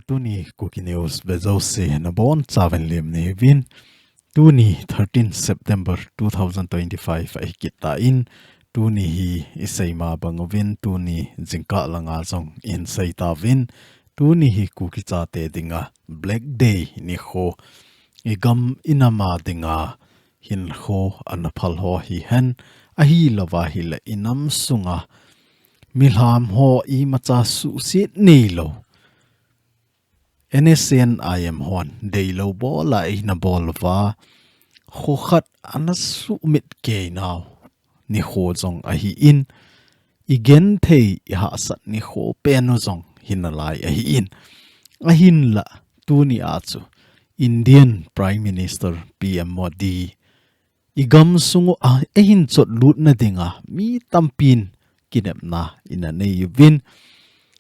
Tuni Cookie News Bezose na bon Saven Lim ni Vin Tuni 13 September 2025 ay kita in Tuni hi isay mabangovin Tuni jingkah langa zong in say tavin Tuni hi cookie chate dinga Black Day ni ho igam inama dinga hin ho anapal ho hi hen ahi lawa hi la inam sunga milham ho I macha su sit ni lo NSN IM hon day lo bola na bolva ho khat anasu mit ke now ni ho zong ahi in igen thei ha sat ni ho peno zong hinalai ahi in ahin la Tuni achu Indian Prime Minister PM Modi igam sungu ahin chot lut na dinga mi tampin kinep na ina nei vin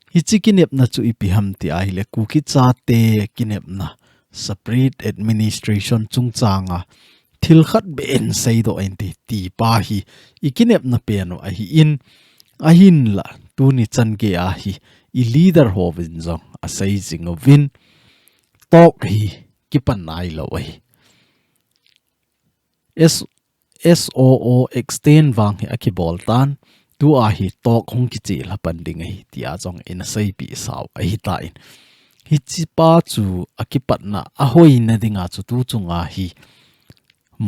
hichi kinep na chu ipiham ti ai le kuki cha te kinep na separate administration chung changa thil khat ben sei do enti ti pa hi ikinep na piano a hi in ahin la Tuni chan ke a hi I leader ho vin zong a sei jing vin tok hi kipan nai lo ai SOO extend wang hi akibol tan tu a hi tok hong ki chi la panding ai ti a jong in sei pi saw ai ta in hi chi pa chu akipat na a hoi na dinga chu tu chunga hi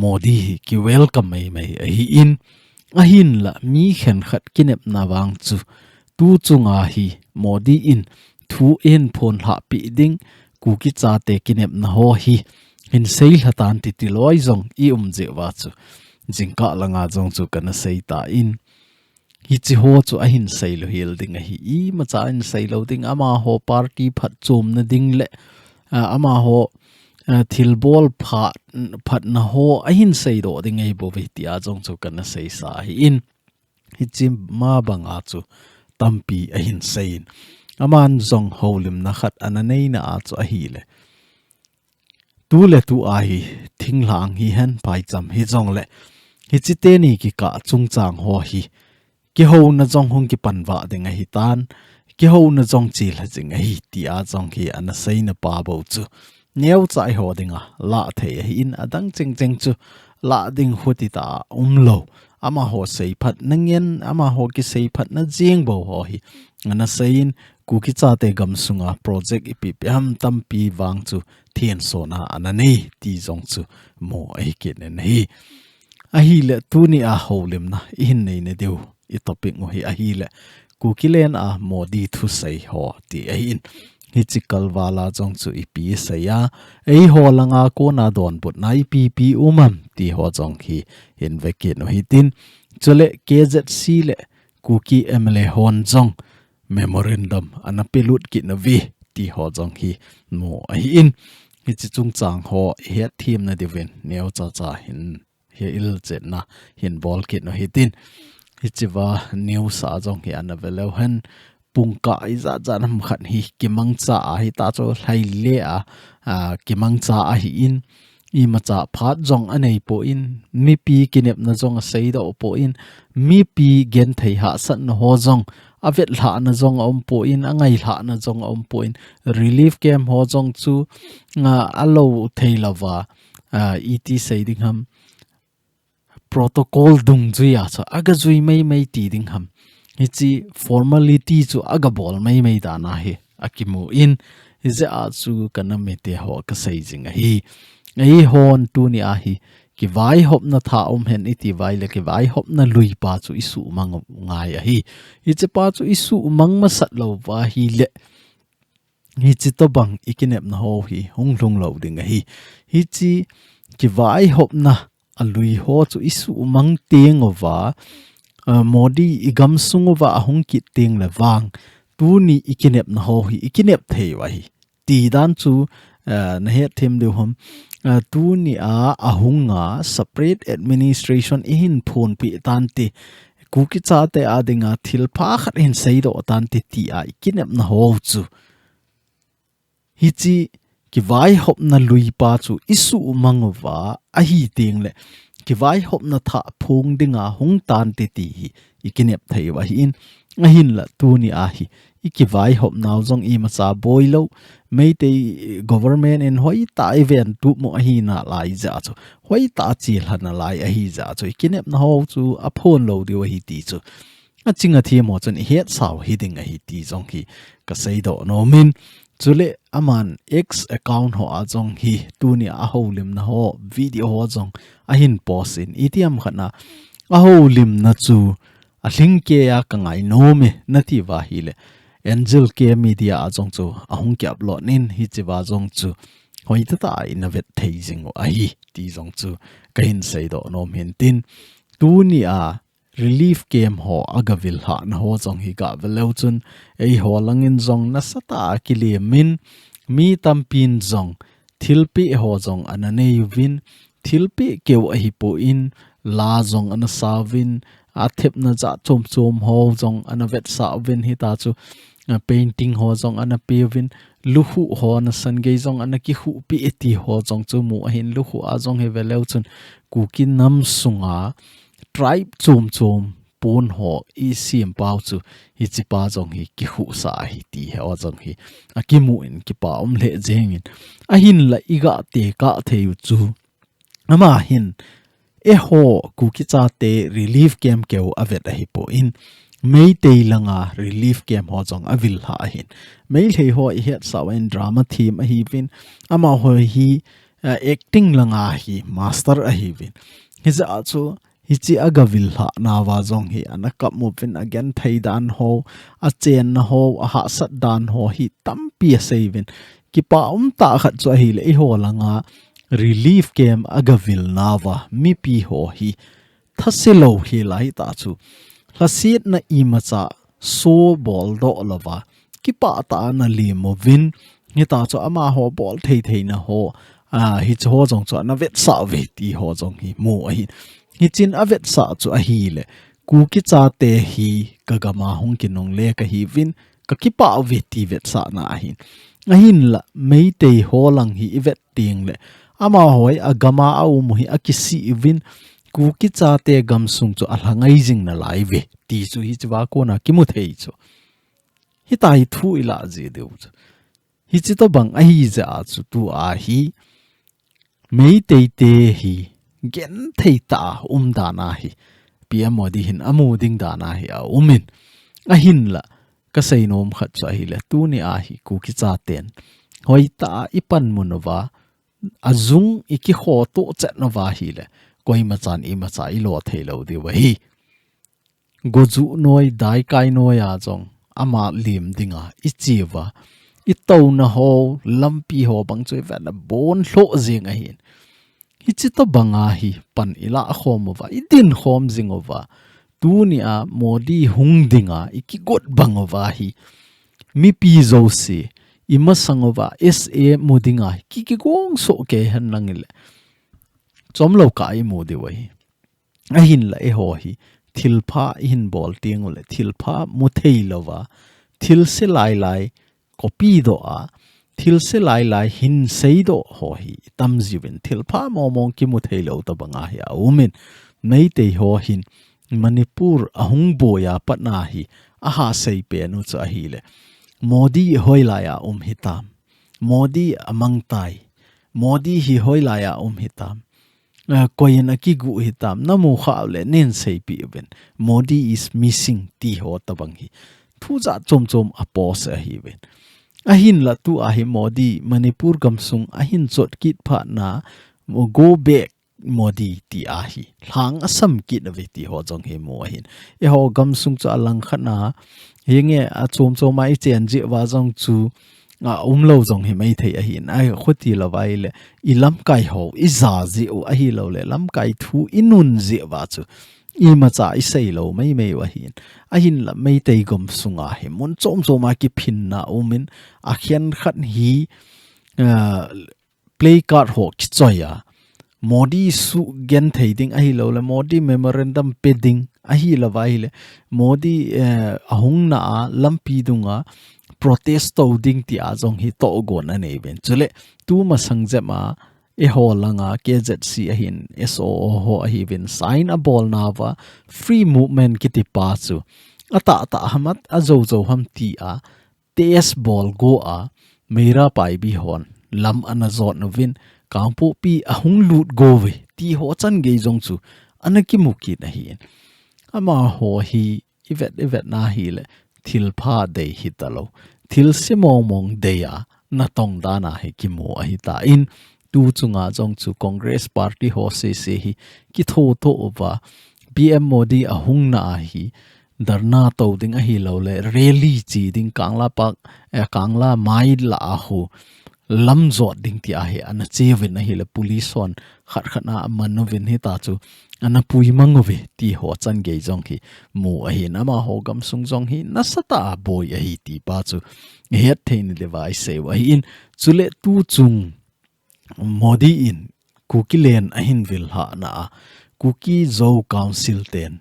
Modi ki welcome mai hi in a hin la mi khen khat kinep na wang chu tu chunga hi Modi in thu en phon ha pi ding ku ki cha te kinep na ho hi hin sei hatan ti ti loi zong I je wa chu jingkah langa jong chu kana sei ta in hi chi ho chu a hin sei lo hil ding hi I ma cha in sei lo ding ama ho party phat chum na ding le ama ho thilbol phat na ho a hin sei do ding ei bo ve ti a jong chu kana sei sa hi in hi chi ma banga chu tampi a hin sei in aman zong holim na khat ananei na a chu a hi le tu le tu a hi thinglang hi hen pai cham hi jong le hi chi te ni ki ka chung chang ho hi ki ho na jong hong ki panwa ding hi tan ki ho na jong chi la jing hi ti a jong hi ana sei na pa bo chu neu chai ho dinga la the hi in adang cheng cheng chu la ding huti ta lo ama ho sei phat nangyen ama ho ki sei phat na jing bo ho hi ana sein ku ki cha te gam sunga project ipi pyam tampi wang chu thien sona anani ti jong chu mo ai ke ne hi a hi le Tuni a holim na in nei ne deu I topic ngo hi a hi le KUKILAND a Modi thu sei ho ti a in hi chikal wala jong chu ipi saya ei ho langa ko na don but nai pp umam ti ho jong hi in veke no hitin chule KZC le kuki MLA hon jong Memorandum anapelut ki na vi ti ho jong hi mo a hi in hi chi chung chang ho he thim na divin neo cha cha hin he il che na hin bol ki no hitin hi chiwa new sa jong hi anavelo han pungka iza janam khat hi kimang cha a hi ta cho hlai le a kimang cha a hi in I macha phat jong anei po in mi pi kinep na jong a sei do po in mi pi gen thei ha san na ho jong avet hla na jong om po in angai hla na jong om po in relief camp ho jong chu nga alo thei lawa et sei ding ham protocol dung juya cha aga jui mai ti ding ham hichi formality chu aga bol mai da na he akimu in ize a chu kana mete ho ka sei jing hi ei hon Tuni a hi ki vai hop na tha hen iti vai le ki vai hop na lui pa chu isu mang ngai a hi iche pa chu isu mang ma sat lo wa hi le hi chi to bang ikinep na ho hi hong lung lo ding hi hi chi ki vai hop na a lui ho chu isu mang teng wa Modi igam sungu wa ahung ki ting le wang Tuni ikinep na ho hi ikinep thei wa hi ti dan chu na he them de hom Tuni a ahunga separate administration in phone pi tan ti kuki cha te adinga thil pha khat in sei do tan ti ti a ikinep na ho chu hi chi ki vai hop na lui pa chu isu mangwa a hi ting le ki vai hop na tha phung dinga hung tan ti ti ikinep thei wa hi in ahin la Tuni a hi ikivai hop now zong I macha boilo Meitei government in hoi ta event tu mo hi na lai za chu hoi ta chil hana lai a hi za chu kinep na ho chu aphon lo de hi ti chu a chinga thi mo chun het saw hi ding a hi ti zong hi ka sei do no min chule aman x account ho a zong hi Tuni a ho lim na ho video ho zong a hin post in itiam khana a ho lim na chu a hling ke ya ka ngai no me na ti wa hi le angel ke media a zong chu ahung kyap lo nin hi chiwa zong chu hoi ta in a vet thei jing o a hi ti zong chu ka hin sei do no min tin Tuni a relief game ho agavil ha na ho zong hi ga velo chun ei ho langin zong na sata kili min mi tampin zong thilpi ho zong anane win thilpi keu a hi po in la zong ana savin a thep na za chom chom ho zong ana vet sa win hi ta chu painting ho zong ana pevin luhu ho na san ge zong ana ki hu pi eti ho zong chu mu hin luhu a zong he velo chun kukin nam sunga tribe chom chom pon ho I sim pau chu hi chipa zong hi ki hu sa hi ti he o zong hi a ki mu in ki pa le jeng in a hin la iga te ka theu chu ama hin e ho ku ki cha te relief camp keu avet a hi po in Meitei langa relief camp ho zong avil ha hin mei lei ho I het sa in drama theme a hi vin ama ho hi acting langa hi master a hi vin hi za chu hichi agavil ha nawa zong hi anakap mu pin again thei dan ho a chen na ho a ha sat dan ho hi tampi savin ki pa ta khat cho hi le ho langa relief game agavil nawa mi pi ho hi thasilo hi lai ta chu hasit na imacha so bol do lova ki pa ta na li mo vin ni ta cho ama ho bol thei thei na ho hi cho zong cho na vet sa ve ti ho zong hi mo hi hi chin avet sa chu a hi le ku ki cha te hi kagama hung kinong le ka hi vin ka ki pa ve ti vet sa na a hin la Meitei ho lang hi vet ting le ama hoi agama au mu hi akisi vin ku ki cha te gam sung chu a hlangai jing na lai ve ti chu hi chwa ko na ki mu thei chu hi tai thu ila je deu chu hi chi to bang a hi za chu tu a hi Meitei te hi gen thei ta da na hi pm modi hin amu ding da na hi a umin a hin la ka sei nom khat cha hi le Tuni a hi ku ki cha ten hoi ta ipan munova azung iki kho to chat na wa hi le koi ma chan I ma cha I lo thei lo de wa hi goju noi dai kai noi a jong ama lim dinga I chiwa I to na ho lampi ho bang choi va na bon hlo jing a hin hi chi to banga hi pan ila khom wa I din khom jing wa Tuni a modi hung dinga iki got bangwa hi mi pi zo se ima sangova sa modinga ki gong so ke han langile chomlo ka I modi wa hi a hin la e ho hi thilpha hin bol ting le thilpha muthei lova thil se lai lai copy do a thil se lai lai hin sei do ho hi tam jiwen thilpha mo mong ki muthei lo ta banga hi a umin Meitei ho hin Manipur ahung boya patna hi aha sei pe nu cha hi le Modi hoilaya hitam Modi amang tai Modi hi hoilaya hitam koyen akigu hitam namu kha le nen sei pi ben Modi is missing ti ho tabang hi thu za chom chom apos a hi ben ahin la tu a hi Modi Manipur gamsung ahin chot kit pha na go back Modi ti a hi hlang asam kit ve ti ho jong he mo hin e ho gamsung cha lang khana yenge a chom chom mai chen je wa jong chu lo jong he mai thei a hin ai khuti la vai le I lam kai ho I za ji o a hi lo le lam kai thu inun je wa chu I ma cha I sei lo mai mai wa hin a hin la mai tei gom sunga he mon chom chom a ki phin na umin a khian khat hi play card ho ki choya Modi su gen thei ding a hi lo le Modi memorandum pending a hi la vai le Modi ahung na lampi dunga protest to ding ti a jong hi to gon a nei ben chule tu ma sangje ma e ho langa KZC a hin SO ho a hi ben sign a bol na wa free movement ki ti pa chu ata ta hamat azo zo ham ti a test ball go a meira pai bi hon lam anazot novin Kangpokpi ahung lut go ve ti ho chan ge jong chu anaki muki na hi ama ho hi evet na hi le thil pha de hi talo thil se mong de ya na tong da na he ki mo a hi ta in tu chunga jong chu Congress party ho se hi ki tho to over PM Modi ahung na hi darna to ding a hi lo le rally chi ding kangla pak kangla mai la a hu lam zot ding ti a he ana chevin a hi le police on khat na manovin hi ta chu ana pui mangove ti ho chan ge jong hi mu a hi na ma ho gam sung jong hi na sata boy a hi ti pa chu het thein device se wa hi in chule tu chung Modi in KUKILAND AHIN vil ha na Kuki zo council ten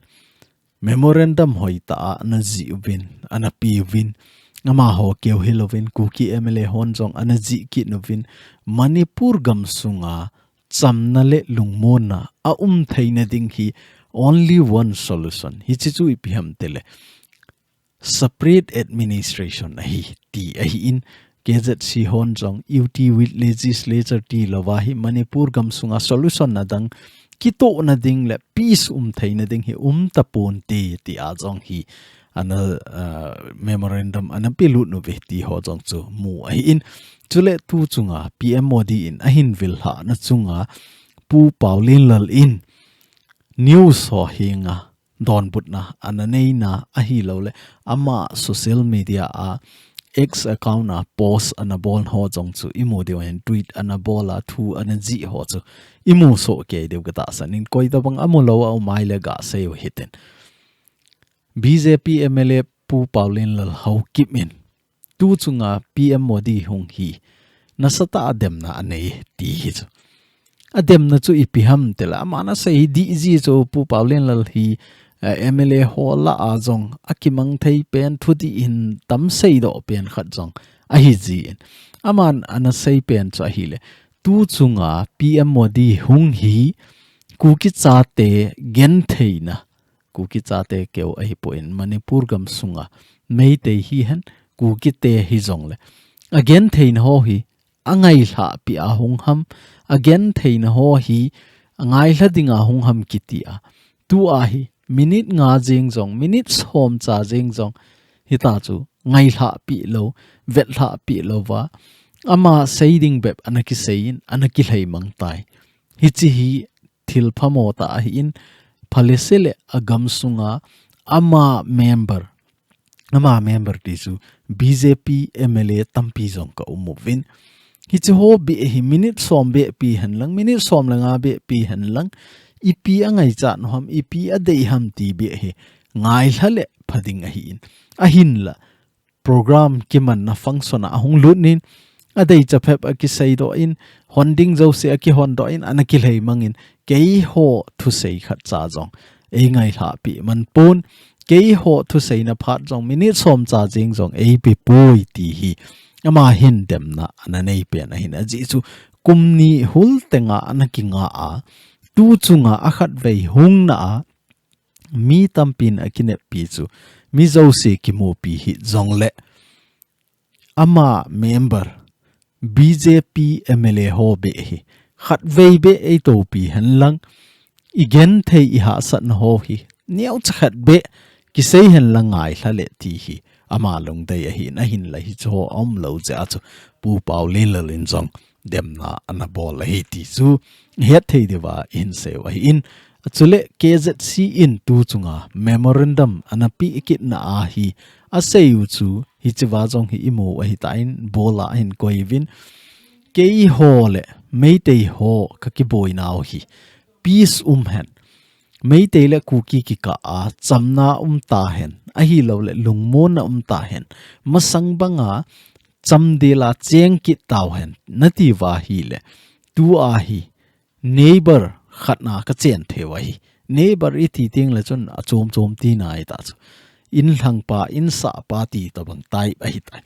Memorandum hoita na ji win ana pi win ama ho keu hilovin Kuki MLA honjong ana ji ki novin Manipur gam sunga chamna le lungmona a theina ding hi only one solution hi chi chu ipiham tele separate administration hi ti hi in KZC honjong UT with legislature ti lawahi Manipur gam sunga solution na dang kito na ding le peace theina ding hi tapon te ti a jong hi ana memorandum ana pilut no ve ti ho jong chu mu a hi in chule tu chunga PM Modi in ahin vil ha na chunga pu paulin lal in news ho hinga don butna ana nei na a hi lo le ama social media a X account na post ana bol ho jong chu imu de en tweet ana bola thu ana ji ho chu imu so ke de gata sanin koi da bang amulo au mai le ga se hiten BJP MLA pu paulin lal hau kimin tu chunga PM Modi hung hi nasata adem na anei ti hi chu adem na chu ipiham tela mana sei di ji chu pu paulin lal hi MLA hola azong akimang thei pen thudi in tam sei do pen khat jong a hi ji aman ana sei pen cha hi le tu chunga PM Modi hung hi kuki cha te gen theina kuki cha te keu a hi poin Manipur gam sunga Meitei hi han kuki te hi jong le again thein ho hi angai hla pi a hung ham again thein ho hi angai hla dinga hung ham kitia tu a hi minute nga jing jong minute som cha jing jong hita chu ngai hla pi lo vet hla pi lo wa ama seiding beb anaki sein anaki hlei mang tai hi chi hi thil phamo ta hi in phalesele agam sunga ama member ti chu BJP MLA tampi jong ka umovin hi chu ho bi hi minute som be pi han lang minute som langa be pi han lang ipi angai cha no ham ipi adei ham ti be he ngai hlale phading ahin la program kiman na function ahung lunin adei chaphep aki seido in honding jo se aki hondo in anaki lei mangin kei ho thu sei khat cha jong e ngai hla pi man pon kei ho thu sei na phat jong minute som cha jing jong e pi poi ti hi ama hin dem na ananei pe na hin aji chu kumni hul tenga anaki nga a tu chunga akhat vei hung na mi tampin akine pi chu mi zo se ki mo pi hi jong le ama member BJP MLA ho be hi khat vei be e to pi han lang igen thei I ha sat na ho hi niau chat be ki sei hen lang ai hlale ti hi ama long dei a hi na hin la hi cho om lo ja chu pu pau le le lin jong dem na ana bol la hi ti chu het thei dewa in se wa in chule KZC in tu chunga memorandum ana pi ikit na a hi a sei chu hi chiwa jong hi imo a hi ta in bola in koivin kei ho le meitei ho ka ki boi naw hi peace hen Meitei le kuki ki ka a chamna ta hen a hi lo le lungmon na ta hen masang banga chamdela cheng ki taw hen nati wa hi le tu a hi neighbor khatna ka chen thewa hi neighbor I ti ting le chon a chom ti nai ta chu in hlang pa in sa pa ti to bang tai a hi tai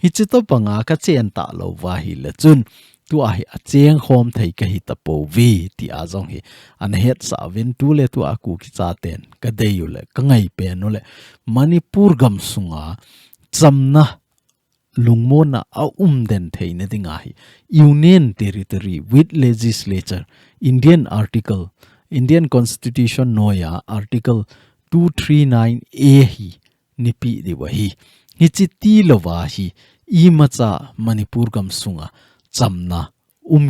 hi chi to banga ka chen ta lo wa hi le chun tu a hi a cheng khom thei ka hi ta po vi ti a zong hi an het sa vin tu le tu a ku ki cha ten ka de yu le ka ngai pe no le Manipur gam sunga chamna lungmo na a den thei na dinga hi union territory with legislature Indian Constitution noya article 239A hi nipi di wa hi chi ti lo wa hi I macha Manipur gam sunga chamna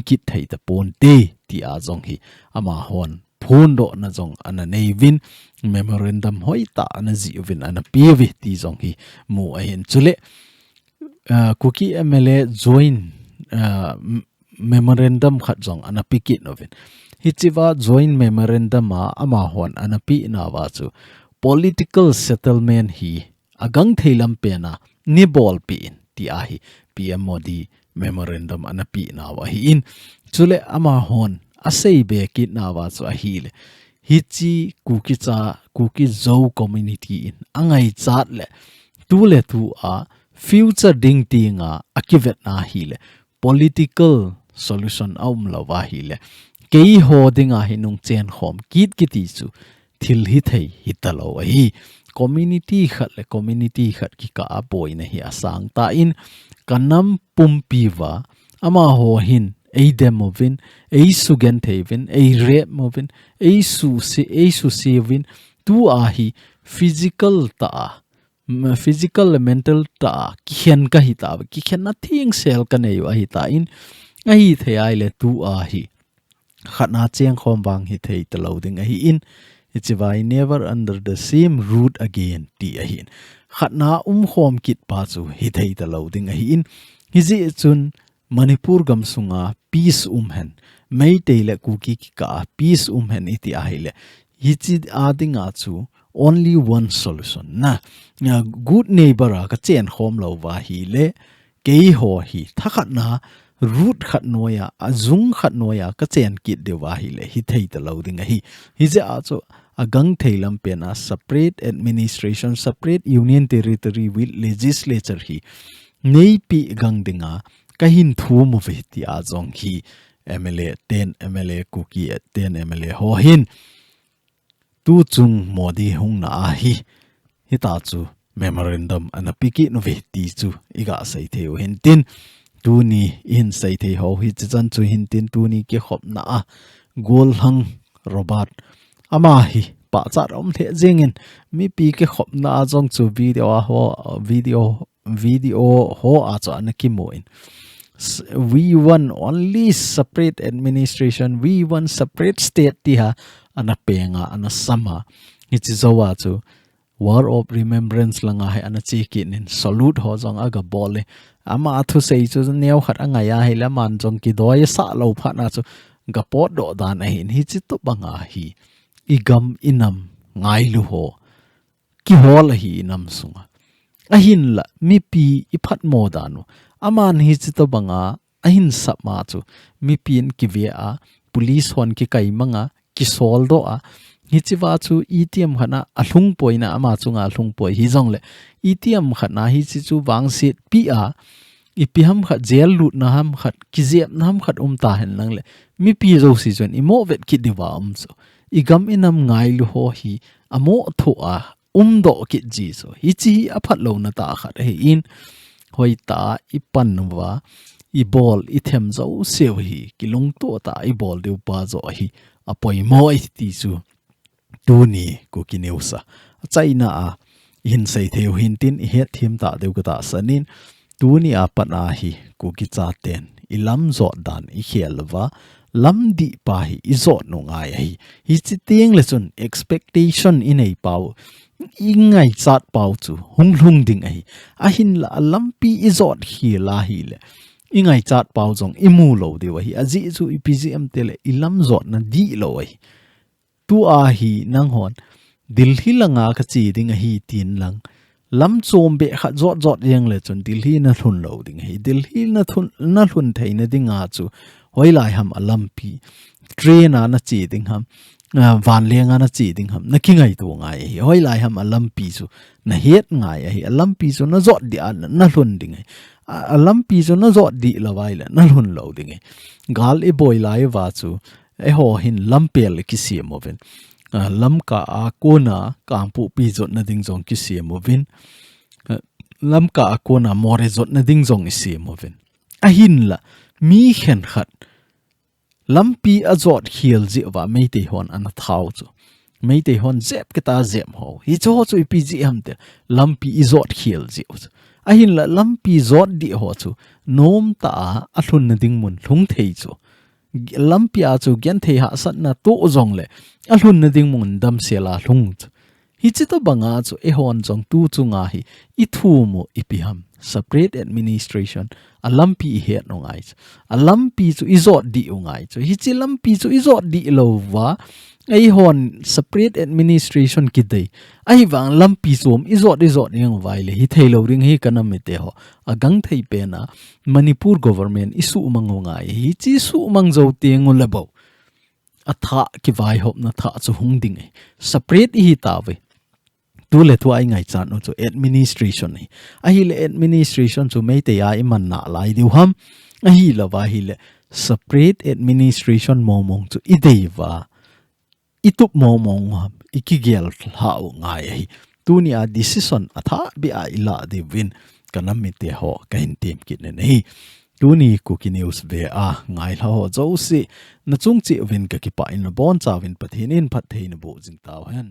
kit thei ta pon te ti a zong hi ama hon phun do na zong ana nei vin memorandum hoi ta na ji vin ana pv ti zong hi mu a hen chule kuki MLA join memorandum khat zong ana pikit novin hichiwa join memorandum ama hon ana pi na wa chu political settlement hi agang theilam pe na ni bol pi in ti a hi PM Modi memorandum ana pi na wa hi in chule ama hon asei be kit na wa chu a hi le hichi kuki zo community in angai chat le tu a future ding tinga akivet na hi le political solution aum la wa hi le kei ho dinga hi nung chen khom kiti chu thil hi thei hitalo hi community khat ki ka boy na hi asang ta in kanam pumpiwa ama ho hin ei demovin ei sugen thevin ei re movin ei su sevin tu a hi physical mental ta khen ka hi ta ki khen na thing sel ka nei wa hi ta in a hi the ai le tu a hi khana cheng khom bang hi thei ta lo ding a hi in it's why never under the same root again ti a hin khatna khom kit pa chu hi thei ta lo ding a hi in hi ji chun Manipur gam sunga peace hen Meitei le kuki ki ka peace hen iti a hi le hi chi adinga chu only one solution na good neighbor ka chen khom lo wa hi le kei ho hi thakhat na root khat noya azung khat noya ka chen kit de wa hi le hi thei ta lo ding hi ja chu agang theilam pe na separate administration separate union territory with legislature hi nei pi gang dinga kahin thu mu ve ti a zong hi MLA 10 MLA kuki 10 MLA ho hin tu chung Modi hung na hi ta chu memorandum ana piki no ve ti chu iga sai theu hin tin tu ni in sai the ho hi chan chu hin tin tu ni ke khop na a gol hang robot ama hi pa cha rom the jengin mi pi ke khop na jong chu video ho a cha na ki moin we want only separate administration we want separate state ti ha ana penga ana sama hi chi zawa chu war of remembrance langa hai ana chi ki nin salute ho jong aga bole ama athu sei chu neu khat anga ya hi la man jong ki doi sa lo pha na chu gapot do dan a hin hi chi to banga hi igam inam ngai lu ho ki hol hi inam sunga ahin la mi pi iphat mo danu aman hi chi to banga ahin sap ma chu mi pin ki ve a police hon ki kai manga ki sol do a hi chi wa chu ATM khana alung poina ama chunga alung poi hi jong le ATM khana hi chi chu wang sit pi a ipi ham khat jail lut na ham khat ki jep na ham khat ta hen lang le mi pi zo si jon imo vet ki diwa so igam inam ngai lu ho hi amo tho a do ki ji so hi chi aphat lo na ta khat he in hoi ta ipan wa I bol I them zo sew hi kilong to ta I bol deu pa zo hi apoi mo I ti chu Tuni kukineusa China a hin sei theu hin tin I het thim ta deu ka ta sanin Tuni a pana hi kuki cha ten I lam zo dan I khelwa lam di pa hi I zo no ngai hi hi chi tieng le chun expectation in ei pau ingai chat pau chu hung ding ai a hin la lampi I zot hi la hi le ingai chat pau jong imu lo de wa hi aji chu IPGM tele ilam zot na di lo ai tu a hi nang hon dil hi langa ka chi ding hi tin lang lam chom be kha zot yang le chun dil hi na thun lo ding hi dil hi na thun theina dinga chu hoi lai ham alampi train na chi ding ham van lenga na chi ding ham na ki ngai tu ngai hi hoi lai ham alampi chu na het ngai hi alampi chu na zot di an na hlun ding alampi chu na zot di lawai la na hlun lo ding gal e boy lai wa chu e ho hin lampel ki si moven lam ka a kona Kangpokpi zot na ding jong ki si movin lam ka a kona more zot na ding jong si movin AHIN la mi khen khat LAMPI a zot hiel ji wa Meitei hon an thau chu Meitei hon zep ke ta zem ho hi cho chu pi ji ham te LAMPI i zot hiel ji AHIN la LAMPI zot di ho chu nom ta a thun na ding mun thung thei chu LAMPI a chu gen thei ha sat na to zong le a thun na ding mun dam sela thung chu hi chi to banga chu e hon jong tu chu nga hi I thu mo ipiham separate administration a LAMPI I het no ngai a LAMPI chu izot di ngai chu hi chi LAMPI chu izot di lo wa ai hon separate administration ki dei ai wang LAMPI som izot yang vai le hi thei lo ring hi kanam me te ho agang thei pe na Manipur government isu mang ngai hi chi su mang zo te ngol lebo a tha ki vai hop na tha chu hung ding separate hi ta ve tu le tu ai ngai chan no chu administration ni a hi le administration chu Meitei a iman na lai diu ham a hi la wa hi le separate administration momong chu ideiwa itup momong ham ikigel hau ngai hi Tuni a decision atha bi a ila de win kanam mi te ho kain team kit ne nei Tuni Cookie News ve a ngai la ho zo si na chung chi win ka ki pa in bon cha win pathin in phat thein bo jing taw hen